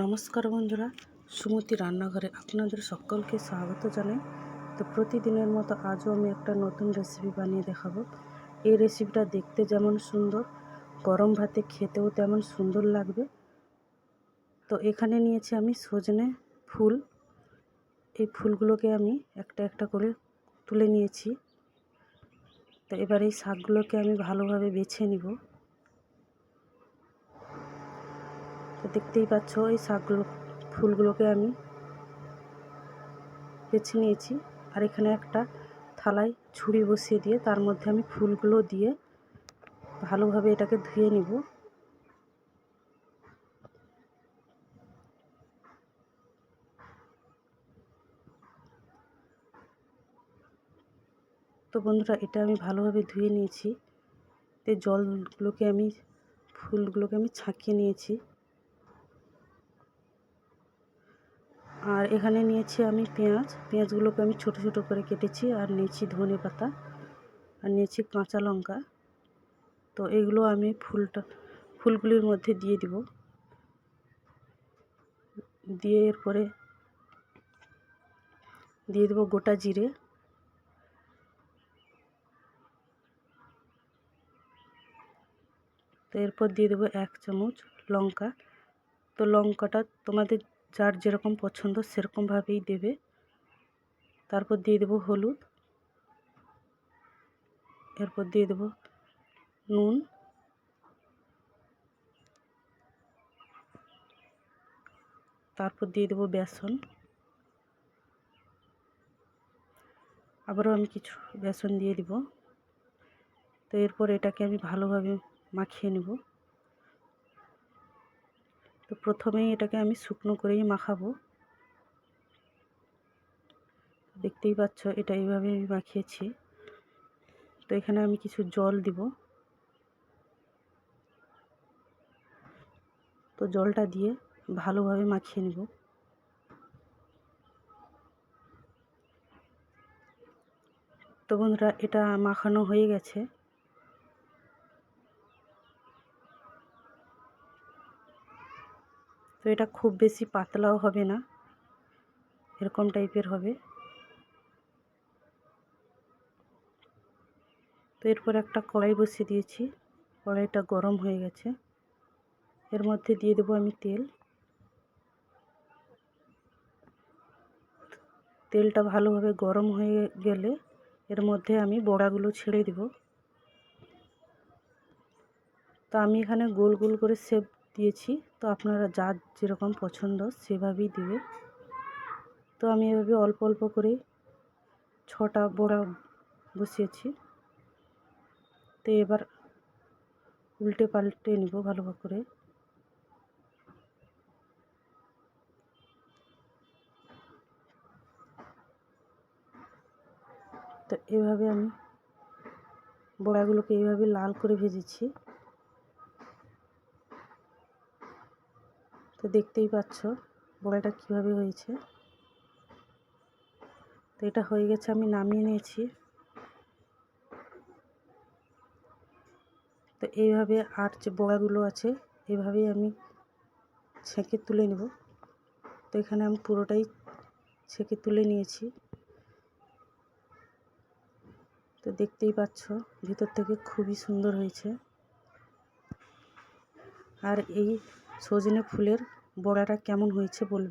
নমস্কার বন্ধুরা, সুমতি রান্নাঘরে আপনাদের সকলকে স্বাগত জানাই। তো প্রতিদিনের মতো আজও আমি একটা নতুন রেসিপি বানিয়ে দেখাবো। এই রেসিপিটা দেখতে যেমন সুন্দর, গরম ভাতে খেতেও তেমন সুন্দর লাগবে। তো এখানে নিয়েছি আমি সজনে ফুল। এই ফুলগুলোকে আমি একটা একটা করে তুলে নিয়েছি। তো এবার এই শাকগুলোকে আমি ভালোভাবে বেছে নিব। তো দেখতেই পাচ্ছ এই ফুলগুলোকে আমি বেছে নিয়েছি। আর এখানে একটা থালায় ছুরি বসিয়ে দিয়ে তার মধ্যে আমি ফুলগুলো দিয়ে ভালোভাবে এটাকে ধুয়ে নিব। তো বন্ধুরা, এটা আমি ভালোভাবে ধুয়ে নিয়েছি। তো ফুলগুলোকে আমি ছাঁকিয়ে নিয়েছি। আর এখানে নিয়েছি আমি পেঁয়াজগুলোকে আমি ছোট ছোট করে কেটেছি। আর নিয়েছি ধনে পাতা, আর নিয়েছি কাঁচা লঙ্কা। তো এগুলো আমি ফুলগুলির মধ্যে দিয়ে দিব। দিয়ে এরপরে দিয়ে দেবো গোটা জিরে। তো এরপর দিয়ে দেবো 1 চামচ লঙ্কা। তো লঙ্কাটা তোমাদের যার যেরকম পছন্দ সেরকমভাবেই দেবে। তারপর দিয়ে দেবো হলুদ। এরপর দিয়ে দেবো নুন। তারপর দিয়ে দেবো বেসন। আবারও আমি কিছু বেসন দিয়ে দিব। তো এরপর এটাকে আমি ভালোভাবে মাখিয়ে নেব। তো প্রথমেই এটাকে আমি শুকনো করেই মাখাবো। দেখতেই পাচ্ছ এটা এইভাবে আমি মাখিয়েছি। তো এখানে আমি কিছু জল দিব। তো জলটা দিয়ে ভালোভাবে মাখিয়ে নেব। তো বন্ধুরা, এটা মাখানো হয়ে গেছে। তো এটা খুব বেশি পাতলাও হবে না, এরকম টাইপের হবে। তো এরপর একটা কড়াই বসিয়ে দিয়েছি। কড়াইটা গরম হয়ে গেছে। এর মধ্যে দিয়ে দেবো আমি তেল। তেলটা ভালোভাবে গরম হয়ে গেলে এর মধ্যে আমি বড়াগুলো ছেড়ে দেব। তো আমি এখানে গোল গোল করে শেপ দিয়েছি। তো আপনারা যার যেরকম পছন্দ সেভাবেই দেবে। তো আমি এভাবে অল্প অল্প করে 6টা বড়া বসিয়েছি। তো এবার উল্টে পাল্টে নেব ভালো করে। তো এভাবে আমি বড়াগুলোকে এইভাবে লাল করে ভেজেছি। তো দেখতেই পাচ্ছ বড়াটা কীভাবে হয়েছে। তো এটা হয়ে গেছে, আমি নামিয়ে নিয়েছি। তো এইভাবে আর যে বড়াগুলো আছে এভাবেই আমি ছেঁকে তুলে নেব। তো এখানে আমি পুরোটাই ছেঁকে তুলে নিয়েছি। তো দেখতেই পাচ্ছ ভিতর থেকে খুবই সুন্দর হয়েছে। আর এই সজনে ফুলের বড়াটা কেমন হয়েছে বলবে।